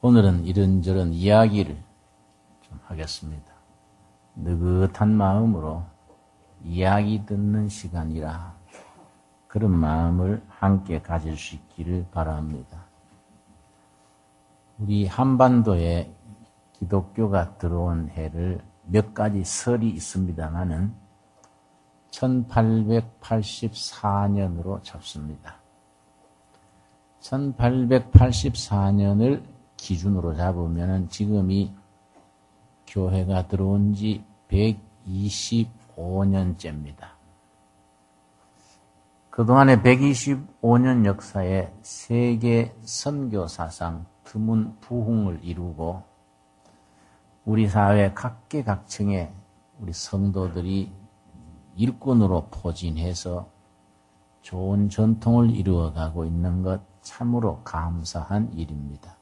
오늘은 이런저런 이야기를 좀 하겠습니다. 느긋한 마음으로 이야기 듣는 시간이라 그런 마음을 함께 가질 수 있기를 바랍니다. 우리 한반도에 기독교가 들어온 해를 몇 가지 설이 있습니다마는 1884년으로 잡습니다. 1884년을 기준으로 잡으면 지금이 교회가 들어온 지 125년째입니다. 그동안의 125년 역사에 세계 선교 사상 드문 부흥을 이루고 우리 사회 각계각층의 우리 성도들이 일꾼으로 포진해서 좋은 전통을 이루어가고 있는 것 참으로 감사한 일입니다.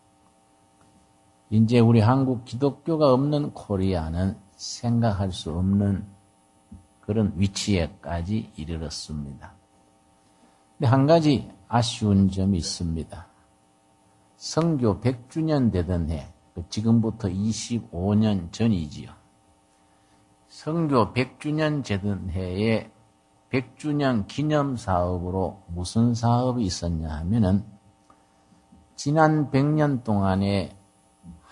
이제 우리 한국 기독교가 없는 코리아는 생각할 수 없는 그런 위치에까지 이르렀습니다. 근데 한 가지 아쉬운 점이 있습니다. 선교 100주년 되던 해, 지금부터 25년 전이지요. 선교 100주년 되던 해에 100주년 기념 사업으로 무슨 사업이 있었냐 하면은 지난 100년 동안에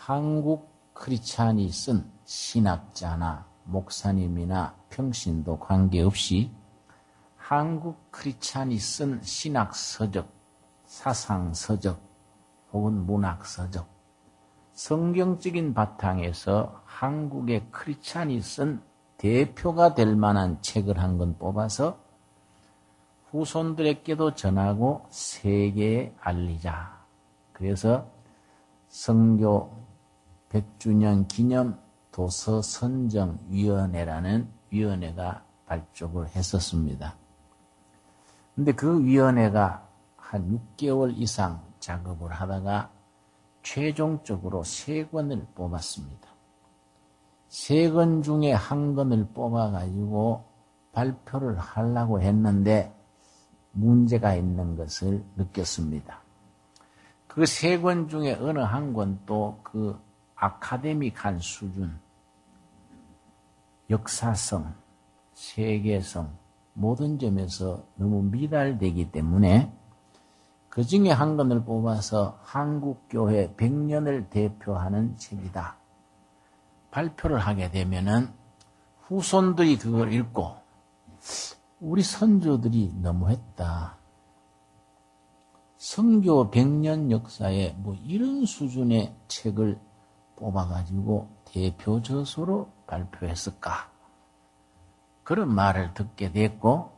한국 크리스찬이 쓴 신학자나 목사님이나 평신도 관계없이 한국 크리스찬이 쓴 신학 서적, 사상 서적 혹은 문학 서적, 성경적인 바탕에서 한국의 크리스찬이 쓴 대표가 될 만한 책을 한 권 뽑아서 후손들에게도 전하고 세계에 알리자. 그래서 선교 100주년 기념 도서 선정위원회라는 위원회가 발족을 했었습니다. 근데 그 위원회가 한 6개월 이상 작업을 하다가 최종적으로 3권을 뽑았습니다. 3권 중에 1권을 뽑아가지고 발표를 하려고 했는데 문제가 있는 것을 느꼈습니다. 그 3권 중에 어느 한 권도 그 아카데믹한 수준, 역사성, 세계성 모든 점에서 너무 미달되기 때문에 그 중에 한 권을 뽑아서 한국교회 100년을 대표하는 책이다. 발표를 하게 되면은 후손들이 그걸 읽고 우리 선조들이 너무했다. 선교 100년 역사에 뭐 이런 수준의 책을 뽑아가지고 대표 저서로 발표했을까? 그런 말을 듣게 됐고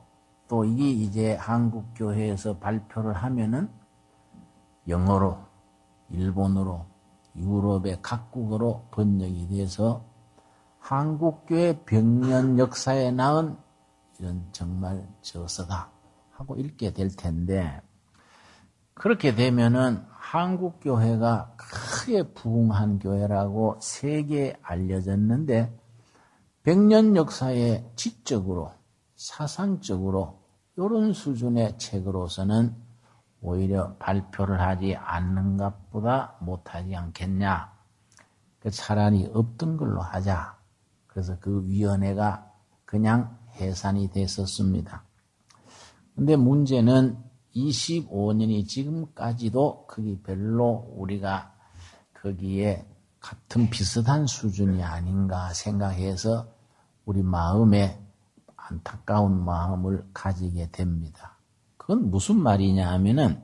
또 이게 이제 한국교회에서 발표를 하면은 영어로, 일본어로, 유럽의 각국어로 번역이 돼서 한국교회 100년 역사에 낳은 이런 정말 저서다 하고 읽게 될 텐데 그렇게 되면은 한국교회가 크게 부흥한 교회라고 세계에 알려졌는데 100년 역사에 지적으로, 사상적으로 이런 수준의 책으로서는 오히려 발표를 하지 않는 것보다 못하지 않겠냐. 차라리 없던 걸로 하자. 그래서 그 위원회가 그냥 해산이 됐었습니다. 근데 문제는 25년이 지금까지도 거기 별로 우리가 거기에 같은 비슷한 수준이 아닌가 생각해서 우리 마음에 안타까운 마음을 가지게 됩니다. 그건 무슨 말이냐 하면은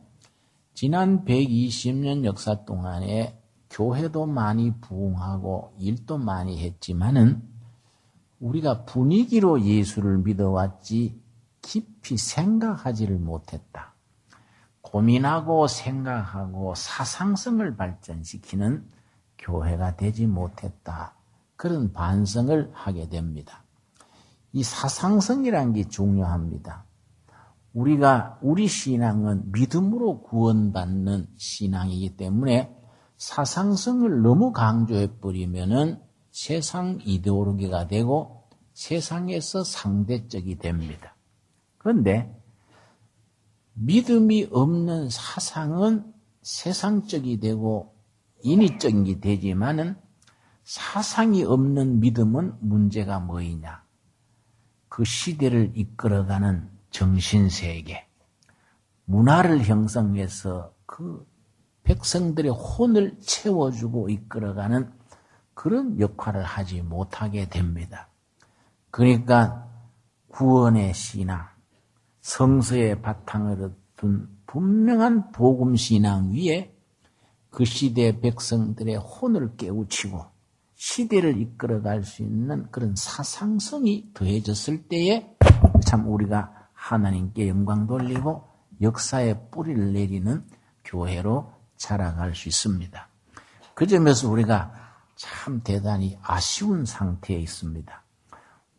지난 120년 역사 동안에 교회도 많이 부흥하고 일도 많이 했지만은 우리가 분위기로 예수를 믿어왔지 깊이 생각하지를 못했다. 고민하고 생각하고 사상성을 발전시키는 교회가 되지 못했다. 그런 반성을 하게 됩니다. 이 사상성이라는 게 중요합니다. 우리 신앙은 믿음으로 구원받는 신앙이기 때문에 사상성을 너무 강조해버리면은 세상 이데올로기가 되고 세상에서 상대적이 됩니다. 그런데 믿음이 없는 사상은 세상적이 되고 인위적인 게 되지만은 사상이 없는 믿음은 문제가 뭐이냐? 그 시대를 이끌어가는 정신세계, 문화를 형성해서 그 백성들의 혼을 채워주고 이끌어가는 그런 역할을 하지 못하게 됩니다. 그러니까 구원의 신앙, 성서의 바탕을 둔 분명한 복음신앙 위에 그 시대 백성들의 혼을 깨우치고 시대를 이끌어갈 수 있는 그런 사상성이 더해졌을 때에 참 우리가 하나님께 영광 돌리고 역사에 뿌리를 내리는 교회로 자라갈 수 있습니다. 그 점에서 우리가 참 대단히 아쉬운 상태에 있습니다.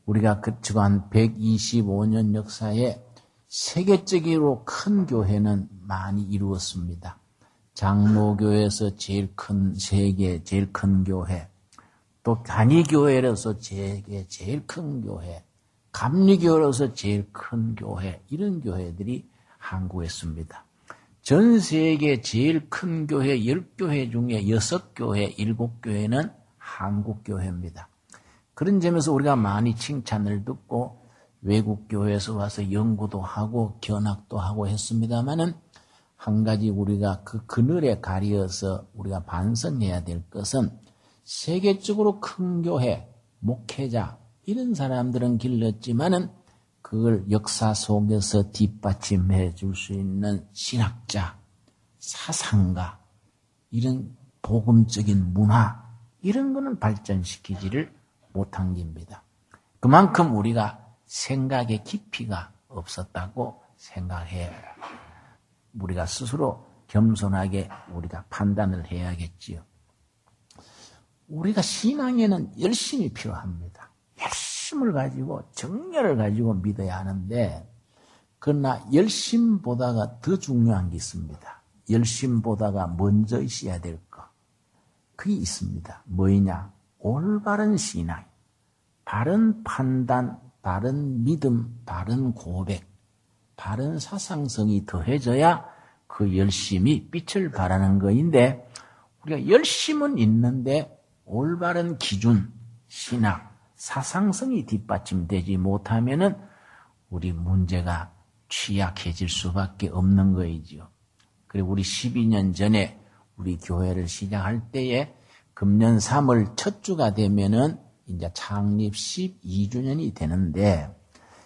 우리가 그간 125년 역사에 세계적으로 큰 교회는 많이 이루었습니다. 장로교회에서 세계 제일 큰 교회, 또 단위교회로서 세계 제일 큰 교회, 감리교회로서 제일 큰 교회, 이런 교회들이 한국에 있습니다. 전 세계 제일 큰 교회 10교회 중에 6교회, 7교회는 한국교회입니다. 그런 점에서 우리가 많이 칭찬을 듣고 외국 교회에서 와서 연구도 하고 견학도 하고 했습니다마는 한 가지 우리가 그 그늘에 가려서 우리가 반성해야 될 것은 세계적으로 큰 교회, 목회자 이런 사람들은 길렀지만은 그걸 역사 속에서 뒷받침해 줄 수 있는 신학자, 사상가, 이런 복음적인 문화 이런 거는 발전시키지를 못한 겁니다. 그만큼 우리가 생각의 깊이가 없었다고 생각해요. 우리가 스스로 겸손하게 우리가 판단을 해야겠지요. 우리가 신앙에는 열심이 필요합니다. 열심을 가지고 정열을 가지고 믿어야 하는데 그러나 열심보다가 더 중요한 게 있습니다. 열심보다가 먼저 있어야 될 거. 그게 있습니다. 뭐냐? 올바른 신앙, 바른 판단, 바른 믿음, 바른 고백, 바른 사상성이 더해져야 그 열심이 빛을 발하는 거인데 우리가 열심은 있는데 올바른 기준, 신학, 사상성이 뒷받침되지 못하면은 우리 문제가 취약해질 수밖에 없는 거이지요. 그리고 우리 12년 전에 우리 교회를 시작할 때에 금년 3월 첫 주가 되면은 이제 창립 12주년이 되는데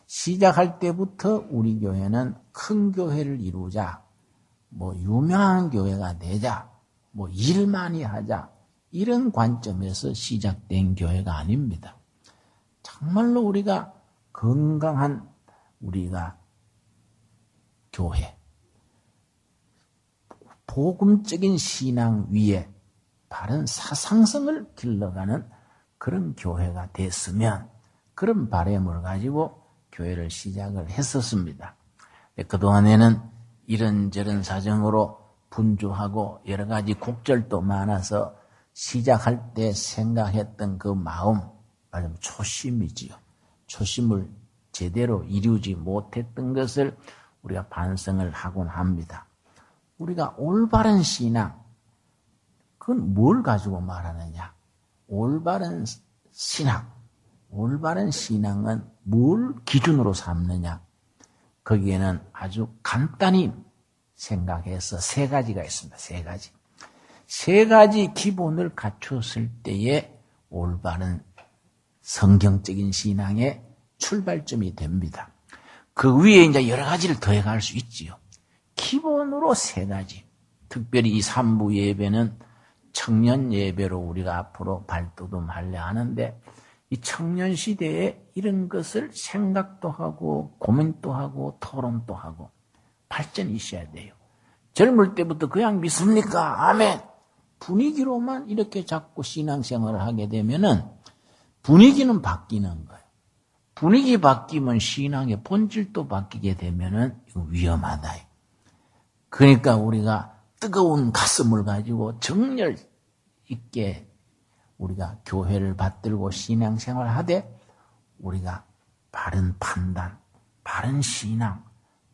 시작할 때부터 우리 교회는 큰 교회를 이루자, 뭐 유명한 교회가 되자, 뭐 일 많이 하자 이런 관점에서 시작된 교회가 아닙니다. 정말로 우리가 건강한 우리가 교회, 복음적인 신앙 위에 바른 사상성을 길러가는 그런 교회가 됐으면 그런 바람을 가지고 교회를 시작을 했었습니다. 그동안에는 이런저런 사정으로 분주하고 여러 가지 곡절도 많아서 시작할 때 생각했던 그 마음, 말하자면 초심이지요. 초심을 제대로 이루지 못했던 것을 우리가 반성을 하곤 합니다. 우리가 올바른 신앙, 그건 뭘 가지고 말하느냐? 올바른 신앙, 올바른 신앙은 뭘 기준으로 삼느냐? 거기에는 아주 간단히 생각해서 세 가지가 있습니다. 세 가지. 세 가지 기본을 갖췄을 때에 올바른 성경적인 신앙의 출발점이 됩니다. 그 위에 이제 여러 가지를 더해갈 수 있지요. 기본으로 세 가지. 특별히 이 3부 예배는 청년 예배로 우리가 앞으로 발돋움하려 하는데 이 청년 시대에 이런 것을 생각도 하고 고민도 하고 토론도 하고 발전이 있어야 돼요. 젊을 때부터 그냥 믿습니까? 아멘. 분위기로만 이렇게 자꾸 신앙생활을 하게 되면은 분위기는 바뀌는 거예요. 분위기 바뀌면 신앙의 본질도 바뀌게 되면은 이거 위험하다. 그러니까 우리가 뜨거운 가슴을 가지고 정열 있게 우리가 교회를 받들고 신앙생활을 하되 우리가 바른 판단, 바른 신앙,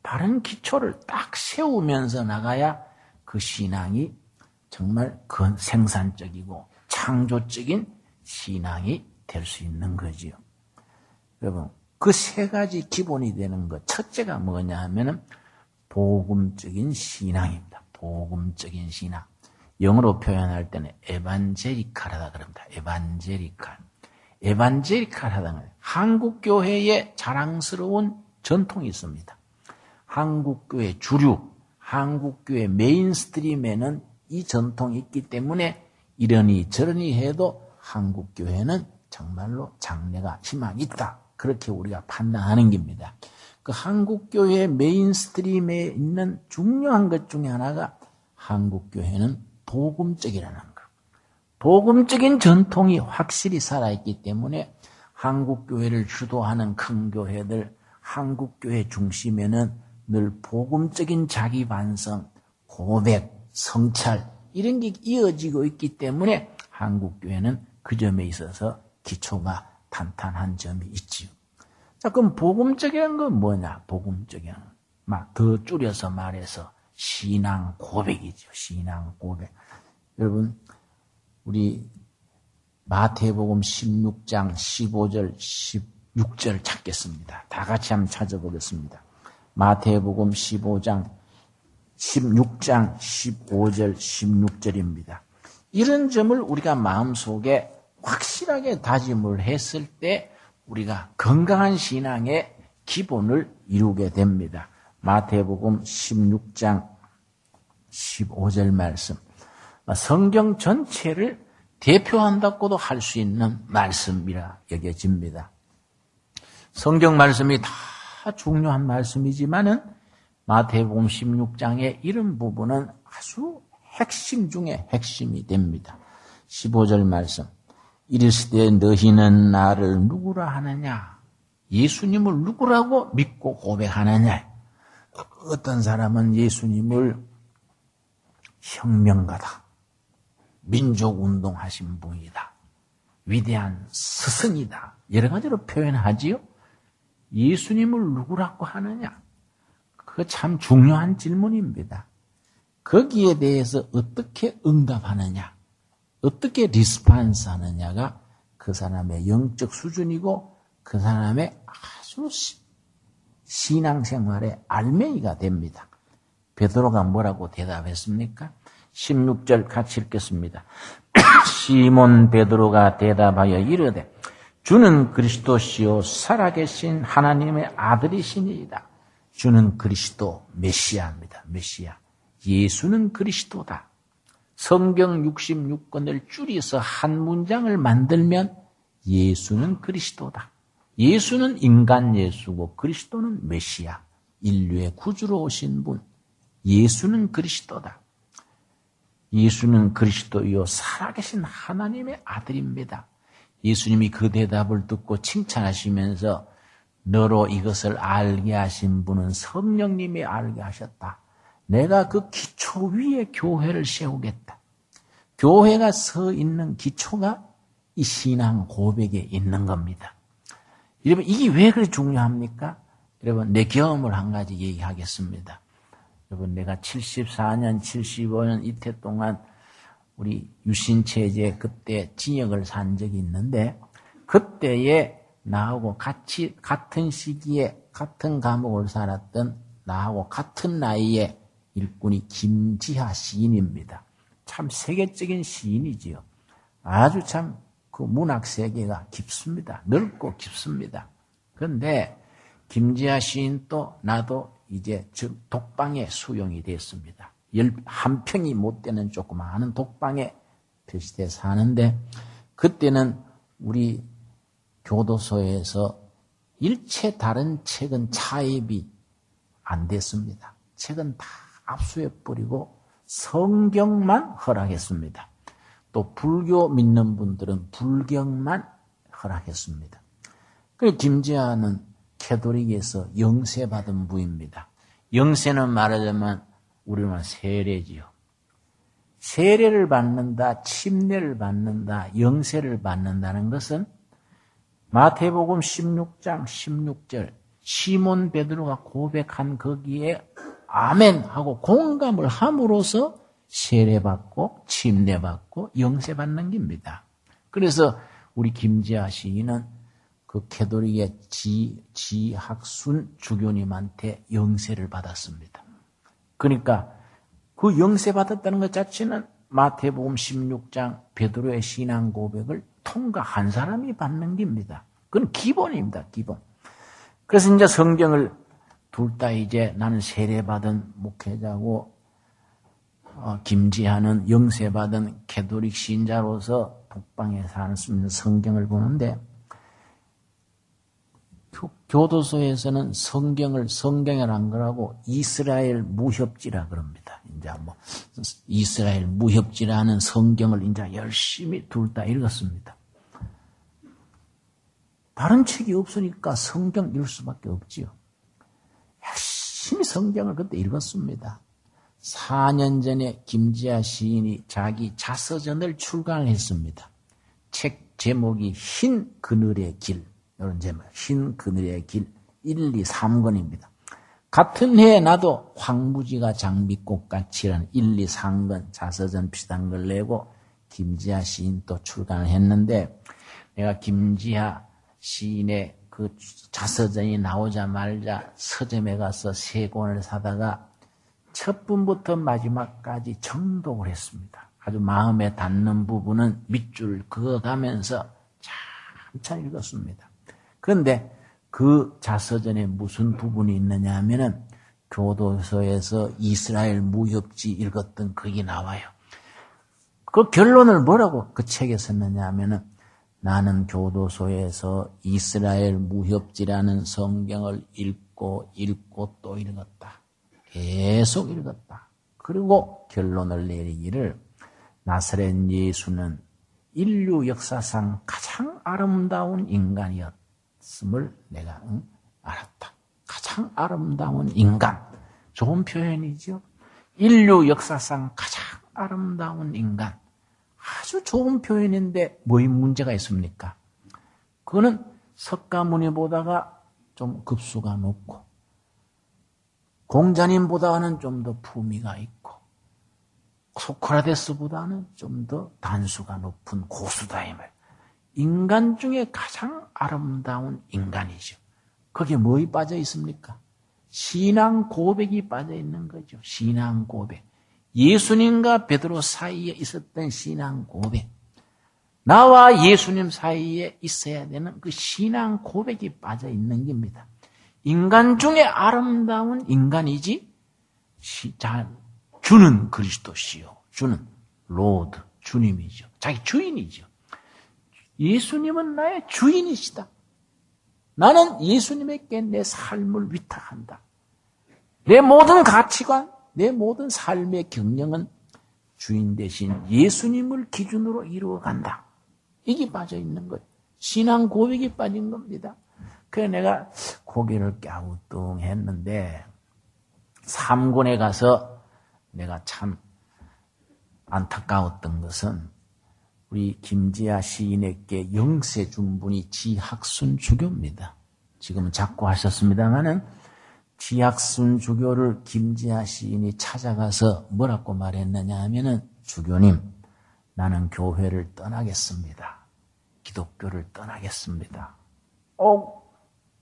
바른 기초를 딱 세우면서 나가야 그 신앙이 정말 생산적이고 창조적인 신앙이 될 수 있는 거지요. 여러분, 그 세 가지 기본이 되는 것, 첫째가 뭐냐 하면은 복음적인 신앙입니다. 복음적인 신앙. 영어로 표현할 때는 에반제리칼하다 그럽니다. 에반제리칼. 에반제리칼 하다는 거예요. 한국 교회에 자랑스러운 전통이 있습니다. 한국 교회 주류, 한국 교회 메인스트림에는 이 전통이 있기 때문에 이러니 저러니 해도 한국 교회는 정말로 장래가 희망이 있다. 그렇게 우리가 판단하는 겁니다. 그 한국 교회 메인스트림에 있는 중요한 것 중에 하나가 한국 교회는 복음적이라는 것. 복음적인 전통이 확실히 살아있기 때문에 한국 교회를 주도하는 큰 교회들, 한국 교회 중심에는 늘 복음적인 자기 반성, 고백, 성찰 이런 게 이어지고 있기 때문에 한국 교회는 그 점에 있어서 기초가 탄탄한 점이 있지요. 자, 그럼 복음적인 건 뭐냐? 복음적인 더 줄여서 말해서 신앙 고백이죠. 신앙 고백. 여러분, 우리 마태복음 16장 15절 16절 찾겠습니다. 다 같이 한번 찾아보겠습니다. 마태복음 16장 15절 16절입니다. 이런 점을 우리가 마음속에 확실하게 다짐을 했을 때 우리가 건강한 신앙의 기본을 이루게 됩니다. 마태복음 16장 15절 말씀. 성경 전체를 대표한다고도 할 수 있는 말씀이라 여겨집니다. 성경 말씀이 다 중요한 말씀이지만은 마태복음 16장의 이런 부분은 아주 핵심 중에 핵심이 됩니다. 15절 말씀. 이르시되 너희는 나를 누구라 하느냐? 예수님을 누구라고 믿고 고백하느냐? 어떤 사람은 예수님을 혁명가다. 민족운동 하신 분이다. 위대한 스승이다. 여러 가지로 표현하지요. 예수님을 누구라고 하느냐? 그거 참 중요한 질문입니다. 거기에 대해서 어떻게 응답하느냐? 어떻게 리스판스 하느냐가 그 사람의 영적 수준이고 그 사람의 아주 신앙생활의 알맹이가 됩니다. 베드로가 뭐라고 대답했습니까? 16절 같이 읽겠습니다. 시몬 베드로가 대답하여 이르되 주는 그리스도시요 살아계신 하나님의 아들이시니이다. 주는 그리스도 메시아입니다. 메시아. 예수는 그리스도다. 성경 66권을 줄여서 한 문장을 만들면 예수는 그리스도다. 예수는 인간 예수고 그리스도는 메시아. 인류의 구주로 오신 분. 예수는 그리스도다. 예수는 그리스도요 살아계신 하나님의 아들입니다. 예수님이 그 대답을 듣고 칭찬하시면서 너로 이것을 알게 하신 분은 성령님이 알게 하셨다. 내가 그 기초 위에 교회를 세우겠다. 교회가 서 있는 기초가 이 신앙 고백에 있는 겁니다. 여러분, 이게 왜 그렇게 중요합니까? 여러분, 내 경험을 한 가지 얘기하겠습니다. 여러분, 내가 74년, 75년 이태 동안 우리 유신체제 그때 징역을 산 적이 있는데 그때에 나하고 같은 시기에 같은 감옥을 살았던 나하고 같은 나이에 일꾼이 김지하 시인입니다. 참 세계적인 시인이지요. 아주 참 그 문학 세계가 깊습니다. 넓고 깊습니다. 그런데 김지하 시인도 나도 이제 독방에 수용이 됐습니다. 한 평이 못 되는 조그마한 독방에 표시돼 사는데 그때는 우리 교도소에서 일체 다른 책은 차입이 안 됐습니다. 책은 다 압수해버리고 성경만 허락했습니다. 또 불교 믿는 분들은 불경만 허락했습니다. 그리고 김지아는 캐톨릭에서 영세받은 부입니다. 영세는 말하자면 우리말 세례지요. 세례를 받는다, 침례를 받는다, 영세를 받는다는 것은 마태복음 16장 16절 시몬 베드로가 고백한 거기에 아멘 하고 공감을 함으로써 세례받고 침례받고 영세받는 겁니다. 그래서 우리 김지하 시인은 그 캐톨릭의 지학순 주교님한테 영세를 받았습니다. 그러니까 그 영세 받았다는 것 자체는 마태복음 16장 베드로의 신앙 고백을 통과한 사람이 받는 겁니다. 그건 기본입니다. 기본. 그래서 이제 성경을 둘 다 이제 나는 세례받은 목회자고 김지하는 영세받은 캐톨릭 신자로서 독방에 사는 성경을 보는데 교도소에서는 성경을 성경이란 거라고 이스라엘 무협지라 그럽니다. 이제 뭐 이스라엘 무협지라는 성경을 이제 열심히 둘 다 읽었습니다. 다른 책이 없으니까 성경 읽을 수밖에 없지요. 열심히 성경을 그때 읽었습니다. 4년 전에 김지하 시인이 자기 자서전을 출간했습니다. 책 제목이 흰 그늘의 길, 이런 제목, 흰 그늘의 길 1, 2, 3권입니다. 같은 해에 나도 황무지가 장미꽃같이라는 1, 2, 3권 자서전 비슷한 걸 내고 김지하 시인 또 출간을 했는데 내가 김지하 시인의 그 자서전이 나오자마자 서점에 가서 3권을 사다가 첫 분부터 마지막까지 정독을 했습니다. 아주 마음에 닿는 부분은 밑줄 그어가면서 참 읽었습니다. 그런데 그 자서전에 무슨 부분이 있느냐 하면은 교도소에서 이스라엘 무협지 읽었던 그게 나와요. 그 결론을 뭐라고 그 책에 썼느냐 하면은 나는 교도소에서 이스라엘 무협지라는 성경을 읽고 또 읽었다. 계속 읽었다. 그리고 결론을 내리기를 나사렛 예수는 인류 역사상 가장 아름다운 인간이었음을 내가 알았다. 가장 아름다운 인간. 좋은 표현이죠. 인류 역사상 가장 아름다운 인간. 아주 좋은 표현인데 뭐의 문제가 있습니까? 그거는 석가모니보다가 좀 급수가 높고 공자님보다는 좀 더 품위가 있고 소크라테스보다는 좀 더 단수가 높은 고수다 이 말. 인간 중에 가장 아름다운 인간이죠. 거기에 뭐에 빠져 있습니까? 신앙 고백이 빠져 있는 거죠. 신앙 고백. 예수님과 베드로 사이에 있었던 신앙 고백. 나와 예수님 사이에 있어야 되는 그 신앙 고백이 빠져 있는 겁니다. 인간 중에 아름다운 인간이지 주는 그리스도시요. 주는 로드, 주님이죠. 자기 주인이죠. 예수님은 나의 주인이시다. 나는 예수님에게 내 삶을 위탁한다. 내 모든 가치관, 내 모든 삶의 경영은 주인 대신 예수님을 기준으로 이루어간다. 이게 빠져있는 거예요. 신앙 고백이 빠진 겁니다. 그래서 내가 고개를 갸우뚱했는데 3권에 가서 내가 참 안타까웠던 것은 우리 김지하 시인에게 영세 준 분이 지학순 주교입니다. 지금은 자꾸 하셨습니다마는 지학순 주교를 김지하 시인이 찾아가서 뭐라고 말했느냐 하면은 주교님, 나는 교회를 떠나겠습니다. 기독교를 떠나겠습니다.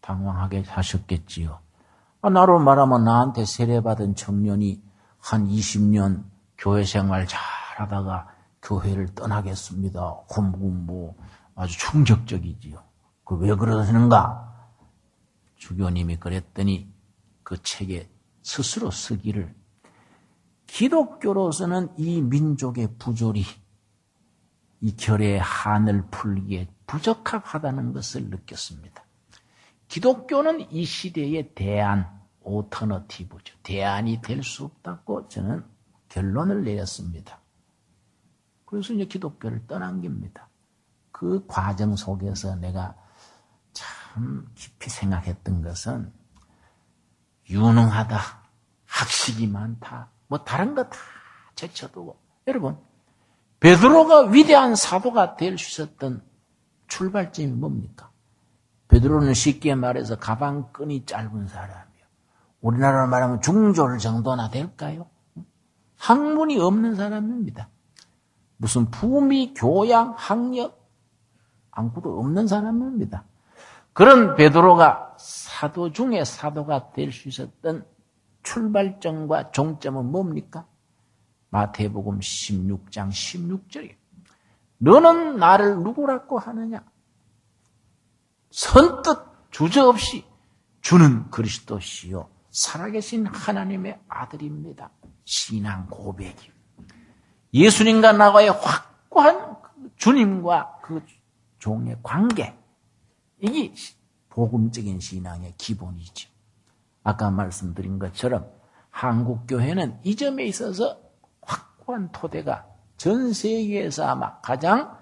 당황하게 하셨겠지요. 나로 말하면 나한테 세례받은 청년이 한 20년 교회 생활 잘하다가 교회를 떠나겠습니다. 뭐 아주 충격적이지요. 그 왜 그러시는가? 주교님이 그랬더니 그 책에 스스로 쓰기를 기독교로서는 이 민족의 부조리, 이 결의 한을 풀기에 부적합하다는 것을 느꼈습니다. 기독교는 이 시대의 대안, 오터너티브죠. 대안이 될 수 없다고 저는 결론을 내렸습니다. 그래서 이제 기독교를 떠난 겁니다. 그 과정 속에서 내가 참 깊이 생각했던 것은 유능하다, 학식이 많다, 뭐 다른 거 다 제쳐두고 여러분 베드로가 위대한 사도가 될 수 있었던 출발점이 뭡니까? 베드로는 쉽게 말해서 가방끈이 짧은 사람이에요. 우리나라로 말하면 중졸 정도나 될까요? 학문이 없는 사람입니다. 무슨 부미, 교양, 학력, 안구도 없는 사람입니다. 그런 베드로가 사도 중에 사도가 될 수 있었던 출발점과 종점은 뭡니까? 마태복음 16장 16절이에요. 너는 나를 누구라고 하느냐? 선뜻 주저없이 주는 그리스도시요 살아계신 하나님의 아들입니다. 신앙 고백이 예수님과 나와의 확고한 주님과 그 종의 관계, 이게 복음적인 신앙의 기본이죠. 아까 말씀드린 것처럼 한국교회는 이 점에 있어서 확고한 토대가 전 세계에서 아마 가장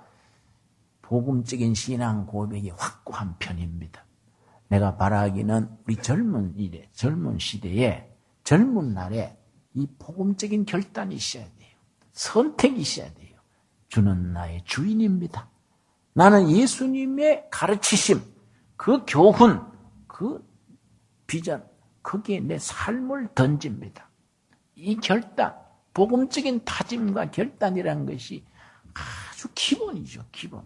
복음적인 신앙 고백이 확고한 편입니다. 내가 바라기는 우리 젊은 시대에, 젊은 날에 이 복음적인 결단이 있어야 돼요. 선택이 있어야 돼요. 주는 나의 주인입니다. 나는 예수님의 가르치심, 그 교훈, 그 비전, 거기에 내 삶을 던집니다. 이 결단, 복음적인 다짐과 결단이라는 것이 아주 기본이죠, 기본.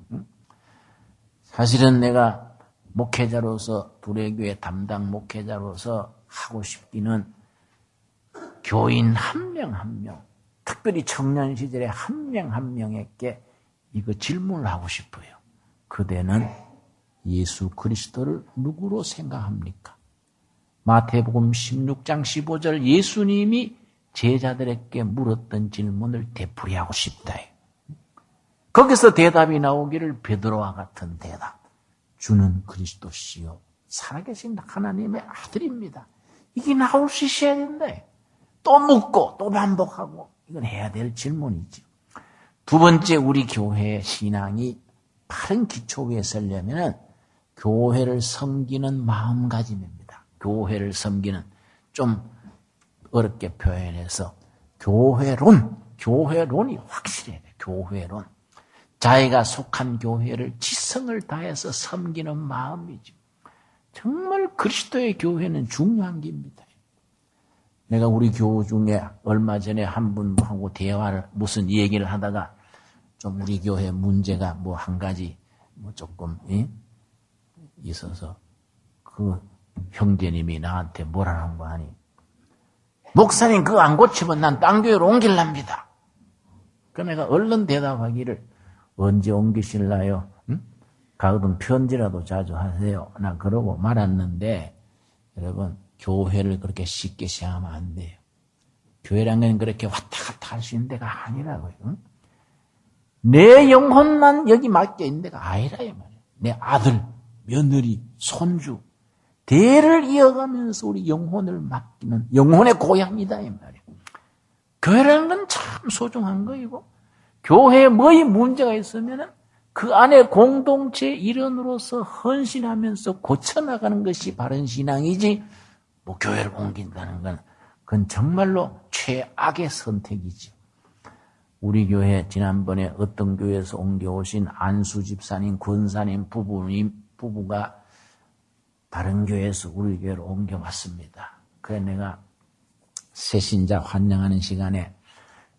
사실은 내가 목회자로서, 두레교회 담당 목회자로서 하고 싶기는 교인 한 명 한 명, 특별히 청년 시절에 한 명 한 명에게 이거 질문을 하고 싶어요. 그대는 예수 그리스도를 누구로 생각합니까? 마태복음 16장 15절 예수님이 제자들에게 물었던 질문을 되풀이하고 싶다. 거기서 대답이 나오기를 베드로와 같은 대답. 주는 그리스도시요 살아계신 하나님의 아들입니다. 이게 나올 수 있어야 된다. 또 묻고 또 반복하고 이건 해야 될 질문이죠. 두 번째, 우리 교회의 신앙이 바른 기초 위에 서려면 교회를 섬기는 마음가짐입니다. 교회를 섬기는, 좀 어렵게 표현해서 교회론이 확실해야 돼요. 교회론. 자기가 속한 교회를 지성을 다해서 섬기는 마음이죠. 정말 그리스도의 교회는 중요한 겁니다. 내가 우리 교우 중에 얼마 전에 한 분하고 대화를, 무슨 얘기를 하다가 좀 우리 교회 문제가 뭐 한 가지 조금 있어서 그 형제님이 나한테 뭐라는 거 하니, 목사님 그거 안 고치면 난 딴 교회로 옮길랍니다. 그 내가 얼른 대답하기를, 언제 옮기실라요? 가거든 편지라도 자주 하세요. 나 그러고 말았는데, 여러분 교회를 그렇게 쉽게 시행하면 안 돼요. 교회라는 건 그렇게 왔다 갔다 할 수 있는 데가 아니라고요. 내 영혼만 여기 맡겨 있는 데가 아니라 이 말이에요. 내 아들, 며느리, 손주, 대를 이어가면서 우리 영혼을 맡기는 영혼의 고향이다 이 말이에요. 교회라는 건 참 소중한 거이고, 교회에 뭐의 문제가 있으면 그 안에 공동체 일원으로서 헌신하면서 고쳐나가는 것이 바른 신앙이지, 뭐 교회를 옮긴다는 건 그건 정말로 최악의 선택이죠. 우리 교회 지난번에 어떤 교회에서 옮겨오신 안수 집사님, 권사님 부부가 다른 교회에서 우리 교회로 옮겨왔습니다. 그래 내가 새신자 환영하는 시간에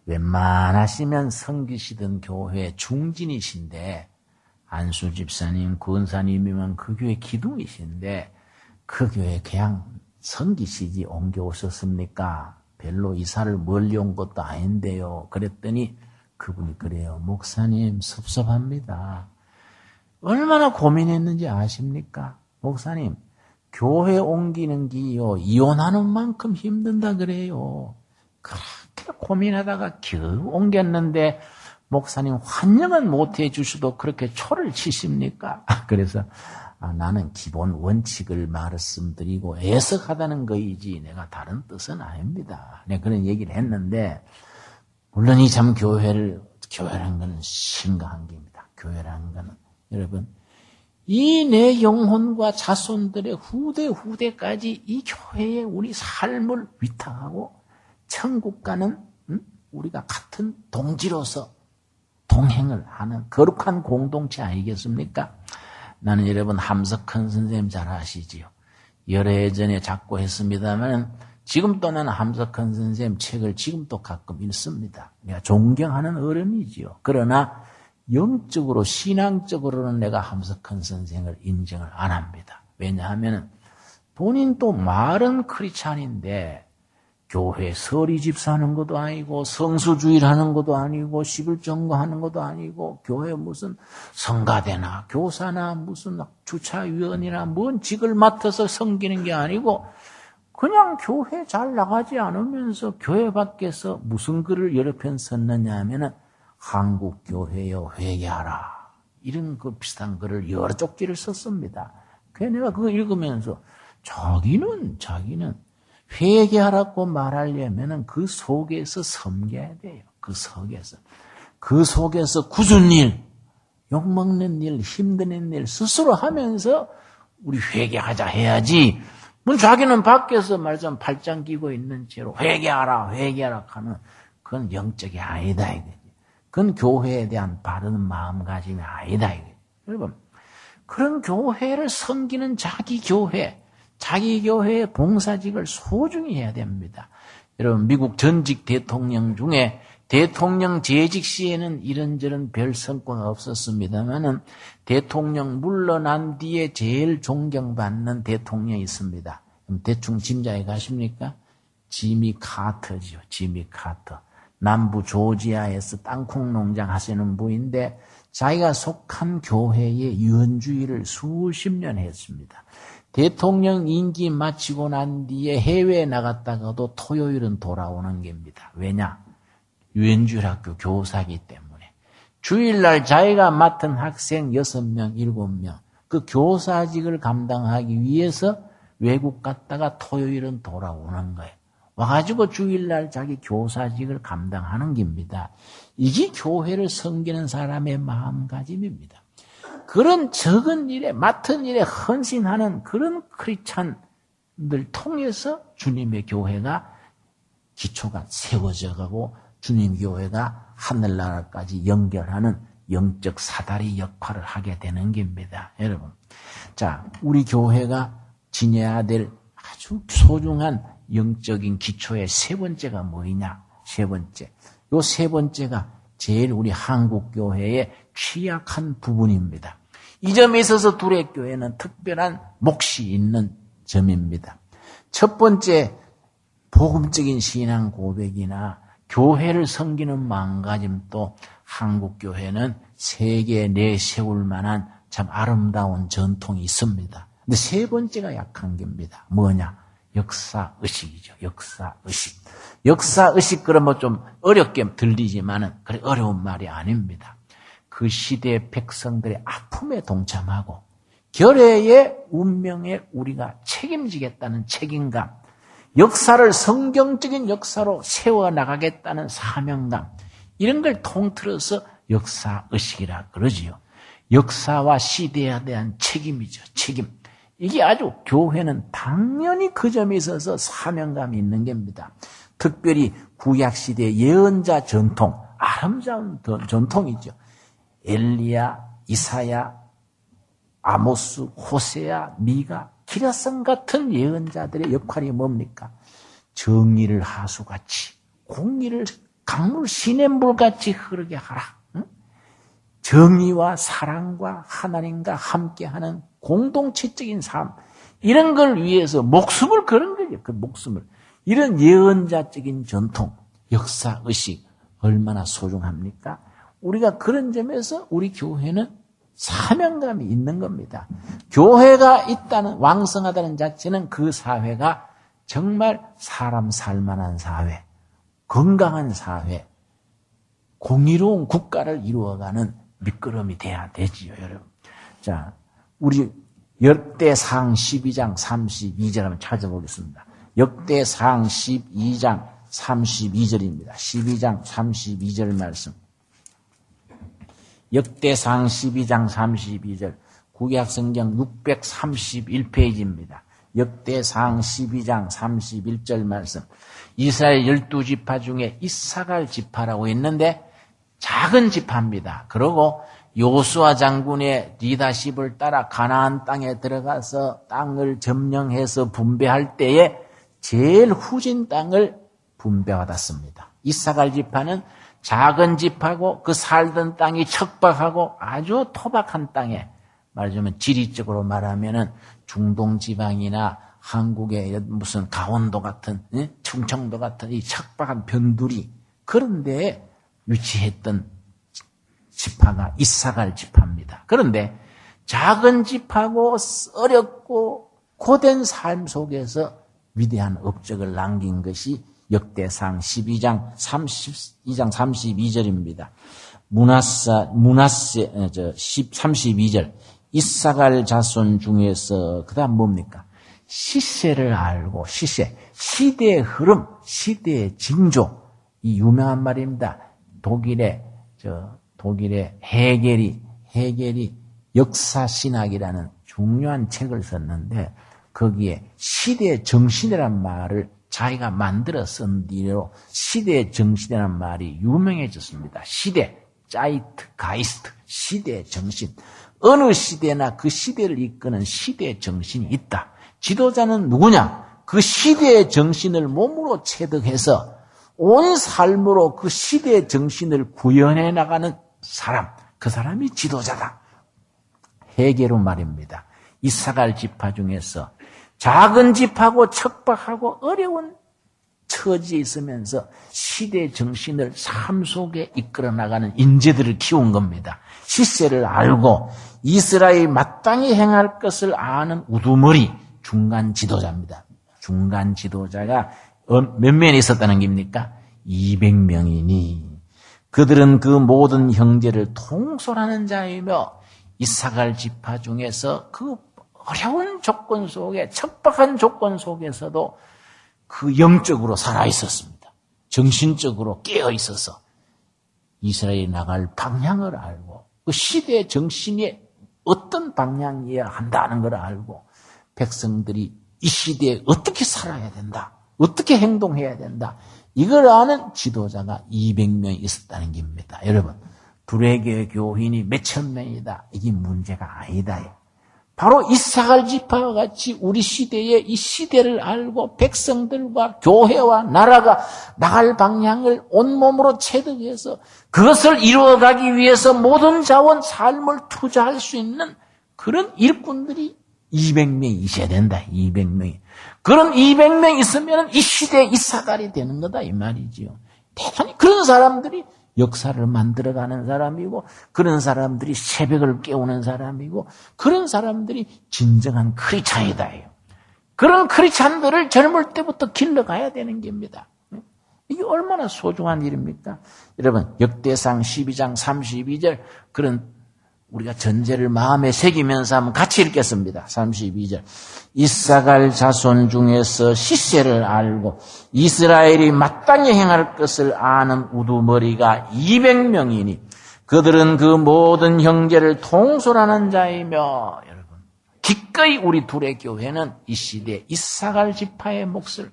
웬만하시면 섬기시던 교회 중진이신데, 안수 집사님, 권사님이면 그 교회 기둥이신데 그 교회 그냥 섬기시지 옮겨오셨습니까? 별로 이사를 멀리 온 것도 아닌데요. 그랬더니 그분이 그래요. 목사님 섭섭합니다. 얼마나 고민했는지 아십니까? 목사님, 교회 옮기는 게요, 이혼하는 만큼 힘든다 그래요. 그렇게 고민하다가 겨우 옮겼는데 목사님 환영은 못해 주셔도 그렇게 초를 치십니까? 그래서 나는 기본 원칙을 말씀드리고 애석하다는 거이지 내가 다른 뜻은 아닙니다. 내가 그런 얘기를 했는데, 물론 이 참 교회라는 것은 심각한 겁니다. 교회라는 것은 여러분, 이 내 영혼과 자손들의 후대까지 이 교회에 우리 삶을 위탁하고 천국 가는 우리가 같은 동지로서 동행을 하는 거룩한 공동체 아니겠습니까? 나는 여러분 함석헌 선생님 잘 아시지요. 여러 해 전에 작고 했습니다만 지금도 나는 함석헌 선생님 책을 지금도 가끔 읽습니다. 내가 존경하는 어른이지요. 그러나 영적으로 신앙적으로는 내가 함석헌 선생을 인정을 안 합니다. 왜냐하면 본인도 말은 크리스찬인데 교회 서리 집사하는 것도 아니고 성수주의를 하는 것도 아니고 11정거 하는 것도 아니고 교회 무슨 성가대나 교사나 무슨 주차위원이나 뭔 직을 맡아서 섬기는 게 아니고 그냥 교회 잘 나가지 않으면서 교회 밖에서 무슨 글을 여러 편 썼느냐 하면은 한국교회여 회개하라. 이런 그 비슷한 글을 여러 쪽지를 썼습니다. 그래서 내가 그거 읽으면서 자기는 회개하라고 말하려면은 그 속에서 섬겨야 돼요. 그 속에서 굳은 일, 욕먹는 일, 힘드는 일 스스로 하면서 우리 회개하자 해야지. 자기는 밖에서 말씀 팔짱 끼고 있는 채로 회개하라 하는 그건 영적이 아니다 이거지. 그건 교회에 대한 바른 마음가짐이 아니다 이거지. 여러분, 그런 교회를 섬기는 자기 교회의 봉사직을 소중히 해야 됩니다. 여러분, 미국 전직 대통령 중에 대통령 재직 시에는 이런저런 별 성과가 없었습니다만은 대통령 물러난 뒤에 제일 존경받는 대통령이 있습니다. 그럼 대충 짐작해 가십니까? 지미 카터죠. 지미 카터. 남부 조지아에서 땅콩 농장 하시는 분인데 자기가 속한 교회의 유언주의를 수십 년 했습니다. 대통령 임기 마치고 난 뒤에 해외에 나갔다가도 토요일은 돌아오는 겁니다. 왜냐? 유엔주일학교 교사이기 때문에. 주일날 자기가 맡은 학생 6명, 7명 그 교사직을 감당하기 위해서 외국 갔다가 토요일은 돌아오는 거예요. 와가지고 주일날 자기 교사직을 감당하는 겁니다. 이게 교회를 섬기는 사람의 마음가짐입니다. 그런 적은 일에, 맡은 일에 헌신하는 그런 크리스찬들 통해서 주님의 교회가 기초가 세워져 가고 주님 교회가 하늘나라까지 연결하는 영적 사다리 역할을 하게 되는 겁니다. 여러분. 자, 우리 교회가 지녀야 될 아주 소중한 영적인 기초의 세 번째가 뭐이냐? 세 번째. 요 세 번째가 제일 우리 한국교회의 취약한 부분입니다. 이 점에 있어서 둘의 교회는 특별한 몫이 있는 점입니다. 첫 번째, 복음적인 신앙 고백이나 교회를 섬기는 마음가짐도 한국교회는 세계에 내세울 만한 참 아름다운 전통이 있습니다. 근데 세 번째가 약한 겁니다. 뭐냐? 역사의식이죠. 역사의식. 역사의식 그러면 좀 어렵게 들리지만은 그래 어려운 말이 아닙니다. 그 시대의 백성들의 아픔에 동참하고 결의의 운명에 우리가 책임지겠다는 책임감, 역사를 성경적인 역사로 세워나가겠다는 사명감, 이런 걸 통틀어서 역사의식이라 그러지요. 역사와 시대에 대한 책임이죠. 책임. 이게 아주 교회는 당연히 그 점에 있어서 사명감이 있는 겁니다. 특별히 구약시대 예언자 전통, 아름다운 전통이죠. 엘리야, 이사야, 아모스, 호세야, 미가, 기라성 같은 예언자들의 역할이 뭡니까? 정의를 하수같이, 공의를 강물 시냇물같이 흐르게 하라. 응? 정의와 사랑과 하나님과 함께하는 공동체적인 삶, 이런 걸 위해서 목숨을 거는 거죠. 그 목숨을. 이런 예언자적인 전통, 역사의식 얼마나 소중합니까? 우리가 그런 점에서 우리 교회는 사명감이 있는 겁니다. 교회가 있다는, 왕성하다는 자체는 그 사회가 정말 사람 살만한 사회, 건강한 사회, 공의로운 국가를 이루어가는 밑거름이 돼야 되지요, 여러분. 자, 우리 역대상 12장 32절 한번 찾아보겠습니다. 역대상 12장 32절입니다. 12장 32절 말씀. 역대상 12장 32절. 구약성경 631페이지입니다. 역대상 12장 31절 말씀. 이스라엘 12지파 중에 이사갈 지파라고 있는데 작은 지파입니다. 그리고 요수아 장군의 리더십을 따라 가나안 땅에 들어가서 땅을 점령해서 분배할 때에 제일 후진 땅을 분배받았습니다. 이사갈 지파는 작은 집하고 그 살던 땅이 척박하고 아주 토박한 땅에, 말하자면 지리적으로 말하면은 중동 지방이나 한국의 무슨 강원도 같은, 충청도 같은 이 척박한 변두리, 그런 데에 위치했던 지파가 이사갈 지파입니다. 그런데 작은 집하고 어렵고 고된 삶 속에서 위대한 업적을 남긴 것이 역대상 12장 32절입니다. 문하세 32절. 이사갈 자손 중에서 그다음 뭡니까? 시세를 알고, 시대의 흐름, 시대의 징조, 이 유명한 말입니다. 독일의 헤겔이 역사신학이라는 중요한 책을 썼는데 거기에 시대의 정신이란 말을 자기가 만들어 쓴 뒤로 시대의 정신이란 말이 유명해졌습니다. 시대, 자이트, 가이스트, 시대의 정신. 어느 시대나 그 시대를 이끄는 시대의 정신이 있다. 지도자는 누구냐? 그 시대의 정신을 몸으로 체득해서 온 삶으로 그 시대의 정신을 구현해 나가는 사람, 그 사람이 지도자다. 헤겔은 말입니다. 이사갈 지파 중에서 작은 집하고 척박하고 어려운 처지에 있으면서 시대의 정신을 삶 속에 이끌어 나가는 인재들을 키운 겁니다. 시세를 알고 이스라엘이 마땅히 행할 것을 아는 우두머리 중간 지도자입니다. 중간 지도자가 몇 명이 있었다는 겁니까? 200명이니 그들은 그 모든 형제를 통솔하는 자이며 이사갈 지파 중에서 그 어려운 조건 속에, 척박한 조건 속에서도 그 영적으로 살아 있었습니다. 정신적으로 깨어 있어서 이스라엘이 나갈 방향을 알고 그 시대의 정신이 어떤 방향이어야 한다는 걸 알고 백성들이 이 시대에 어떻게 살아야 된다, 어떻게 행동해야 된다, 이걸 아는 지도자가 200명이 있었다는 겁니다. 여러분, 두레교의 교인이 몇천 명이다, 이게 문제가 아니다. 바로 이사갈 지파와 같이 우리 시대에 이 시대를 알고 백성들과 교회와 나라가 나갈 방향을 온몸으로 체득해서 그것을 이루어가기 위해서 모든 자원, 삶을 투자할 수 있는 그런 일꾼들이 200명이 있어야 된다. 200명이. 그런 200명이 있으면 이 시대의 이사갈이 되는 거다 이 말이지요. 대단히 그런 사람들이 역사를 만들어가는 사람이고, 그런 사람들이 새벽을 깨우는 사람이고, 그런 사람들이 진정한 크리스찬이다. 그런 크리스찬들을 젊을 때부터 길러가야 되는 겁니다. 이게 얼마나 소중한 일입니까? 여러분, 역대상 12장 32절, 그런 우리가 전제를 마음에 새기면서 한번 같이 읽겠습니다. 32절. 이사갈 자손 중에서 시세를 알고 이스라엘이 마땅히 행할 것을 아는 우두머리가 200명이니 그들은 그 모든 형제를 통솔하는 자이며, 여러분, 기꺼이 우리 둘의 교회는 이 시대에 이사갈 지파의 몫을,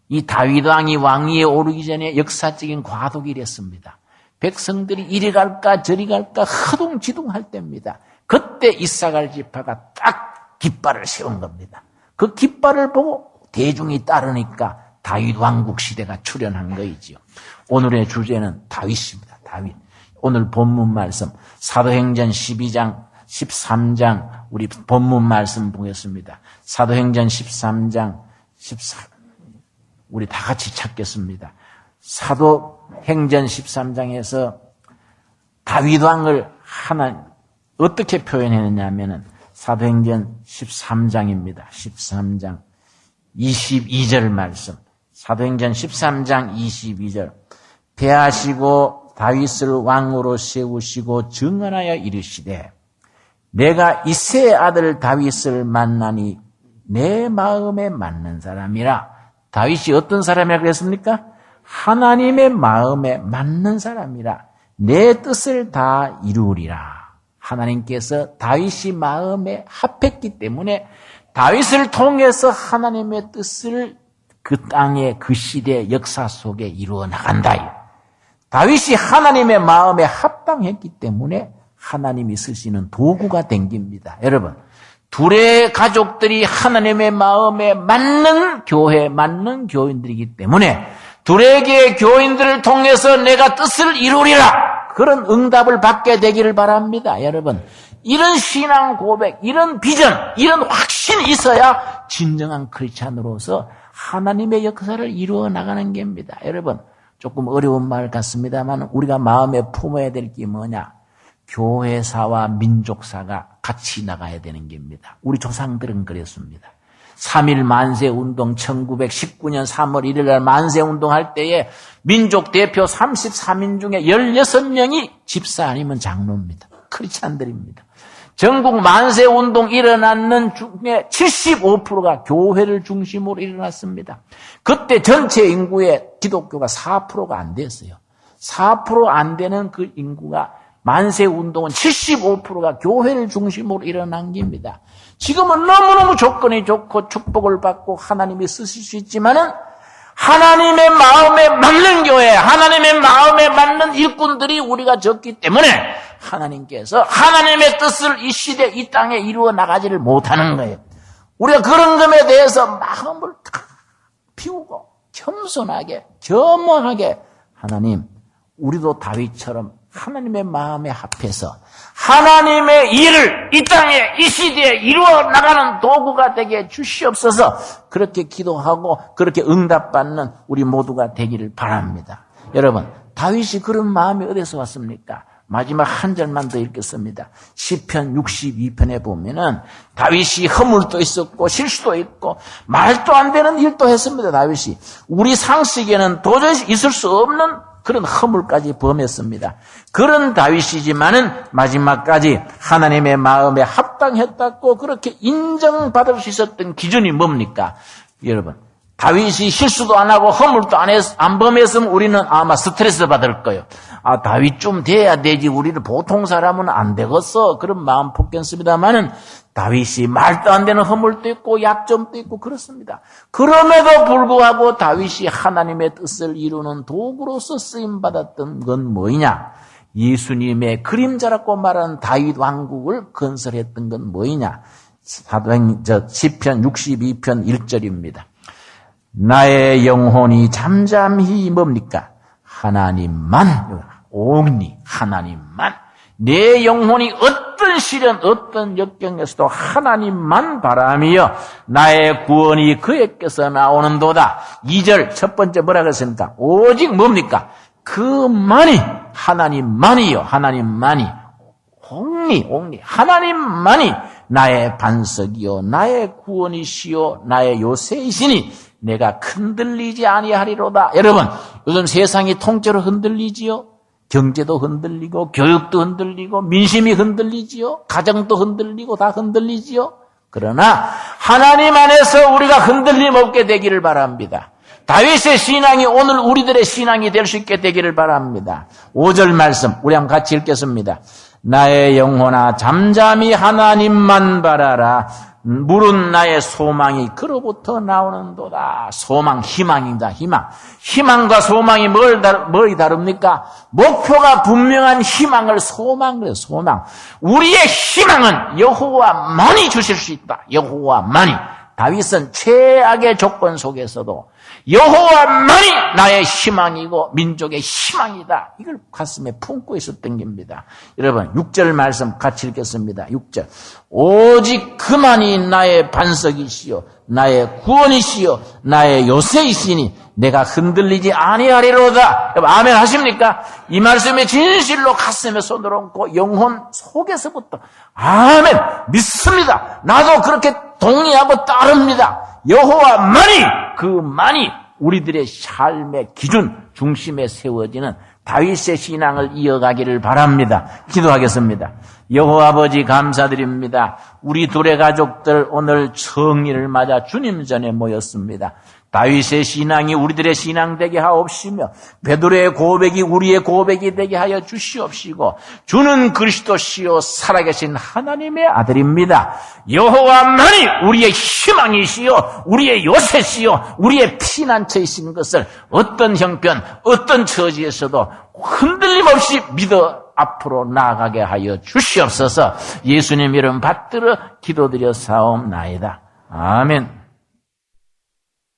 이 다윗 왕이 왕위에 오르기 전에 역사적인 과도기를 했습니다. 백성들이 이리 갈까 저리 갈까 허둥지둥할 때입니다. 그때 이사갈 지파가 딱 깃발을 세운 겁니다. 그 깃발을 보고 대중이 따르니까 다윗 왕국 시대가 출현한 거이지요. 오늘의 주제는 다윗입니다. 다윗. 오늘 본문 말씀 사도행전 12장 13장 우리 본문 말씀 보겠습니다. 사도행전 13장 14 우리 다 같이 찾겠습니다. 사도행전 13장에서 다윗 왕을 어떻게 표현했느냐면은 사도행전 13장입니다. 13장 22절 말씀. 사도행전 13장 22절. 패하시고 다윗을 왕으로 세우시고 증언하여 이르시되 내가 이새의 아들 다윗을 만나니 내 마음에 맞는 사람이라. 다윗이 어떤 사람이라 그랬습니까? 하나님의 마음에 맞는 사람이라. 내 뜻을 다 이루리라. 하나님께서 다윗이 마음에 합했기 때문에 다윗을 통해서 하나님의 뜻을 그 땅의 그 시대의 역사 속에 이루어 나간다. 다윗이 하나님의 마음에 합당했기 때문에 하나님이 쓰시는 도구가 된 겁니다. 여러분, 둘의 가족들이 하나님의 마음에 맞는 교회, 맞는 교인들이기 때문에 둘에게 교인들을 통해서 내가 뜻을 이루리라, 그런 응답을 받게 되기를 바랍니다. 여러분, 이런 신앙 고백, 이런 비전, 이런 확신이 있어야 진정한 크리스찬으로서 하나님의 역사를 이루어 나가는 겁니다. 여러분, 조금 어려운 말 같습니다만 우리가 마음에 품어야 될 게 뭐냐? 교회사와 민족사가 같이 나가야 되는 겁니다. 우리 조상들은 그랬습니다. 3.1 만세운동, 1919년 3월 1일 날 만세운동할 때에 민족 대표 33인 중에 16명이 집사 아니면 장로입니다. 크리스찬들입니다. 전국 만세운동 일어났는 중에 75%가 교회를 중심으로 일어났습니다. 그때 전체 인구의 기독교가 4%가 안 됐어요. 4% 안 되는 그 인구가 만세운동은 75%가 교회를 중심으로 일어난 겁니다. 지금은 너무너무 조건이 좋고 축복을 받고 하나님이 쓰실 수 있지만은 하나님의 마음에 맞는 교회, 하나님의 마음에 맞는 일꾼들이 우리가 적기 때문에 하나님께서 하나님의 뜻을 이 시대, 이 땅에 이루어 나가지를 못하는 거예요. 우리가 그런 점에 대해서 마음을 다 비우고 겸손하게, 겸허하게, 하나님, 우리도 다윗처럼 하나님의 마음에 합해서 하나님의 일을 이 땅에, 이 시대에 이루어 나가는 도구가 되게 주시옵소서. 그렇게 기도하고 그렇게 응답받는 우리 모두가 되기를 바랍니다. 여러분, 다윗이 그런 마음이 어디서 왔습니까? 마지막 한 절만 더 읽겠습니다. 시편 62편에 보면은 다윗이 허물도 있었고 실수도 있고 말도 안 되는 일도 했습니다. 다윗이 우리 상식에는 도저히 있을 수 없는 그런 허물까지 범했습니다. 그런 다윗이지만은 마지막까지 하나님의 마음에 합당했다고 그렇게 인정받을 수 있었던 기준이 뭡니까? 여러분, 다윗이 실수도 안 하고 허물도 안 범했으면 우리는 아마 스트레스 받을 거예요. 아, 다윗 좀 돼야 되지. 우리는 보통 사람은 안 되겠어. 그런 마음 품겠습니다만은 다윗이 말도 안 되는 허물도 있고 약점도 있고 그렇습니다. 그럼에도 불구하고 다윗이 하나님의 뜻을 이루는 도구로서 쓰임받았던 건 뭐이냐? 예수님의 그림자라고 말하는 다윗 왕국을 건설했던 건 뭐이냐? 시편 62편 1절입니다. 나의 영혼이 잠잠히 뭡니까? 하나님만, only 하나님만. 내 영혼이 어떤 시련, 어떤 역경에서도 하나님만 바라며 나의 구원이 그에게서 나오는도다. 2절 첫 번째 뭐라고 했습니까? 오직 뭡니까? 그만이, 하나님만이요. 하나님만이. only 하나님만이 나의 반석이요, 나의 구원이시요, 나의 요새이시니 내가 흔들리지 아니하리로다. 여러분, 요즘 세상이 통째로 흔들리지요. 경제도 흔들리고 교육도 흔들리고 민심이 흔들리지요. 가정도 흔들리고 다 흔들리지요. 그러나 하나님 안에서 우리가 흔들림 없게 되기를 바랍니다. 다윗의 신앙이 오늘 우리들의 신앙이 될 수 있게 되기를 바랍니다. 5절 말씀 우리 한번 같이 읽겠습니다. 나의 영혼아 잠잠히 하나님만 바라라. 물은 나의 소망이 그로부터 나오는도다. 소망, 희망입니다. 희망과 소망이 뭘 다릅니까? 목표가 분명한 희망을 소망을 해요. 소망. 우리의 희망은 여호와만이 주실 수 있다. 여호와만이. 다윗은 최악의 조건 속에서도 여호와만이 나의 희망이고 민족의 희망이다. 이걸 가슴에 품고 있었던 겁니다. 여러분 6절 말씀 같이 읽겠습니다. 6절 오직 그만이 나의 반석이시요 나의 구원이시요 나의 요새이시니 내가 흔들리지 아니하리로다. 여러분 아멘 하십니까? 이 말씀에 진실로 가슴에 손을 얹고 영혼 속에서부터 아멘 믿습니다. 나도 그렇게 동의하고 따릅니다. 여호와만이 그만이 우리들의 삶의 기준 중심에 세워지는 다윗의 신앙을 이어가기를 바랍니다. 기도하겠습니다. 여호와 아버지 감사드립니다. 우리 둘의 가족들 오늘 성일을 맞아 주님 전에 모였습니다. 다윗의 신앙이 우리들의 신앙 되게 하옵시며 베드로의 고백이 우리의 고백이 되게 하여 주시옵시고 주는 그리스도시요 살아계신 하나님의 아들입니다. 여호와만이 우리의 희망이시요 우리의 요새시요 우리의 피난처이신 것을 어떤 형편 어떤 처지에서도 흔들림 없이 믿어 앞으로 나아가게 하여 주시옵소서. 예수님 이름 받들어 기도드려 사옵나이다. 아멘.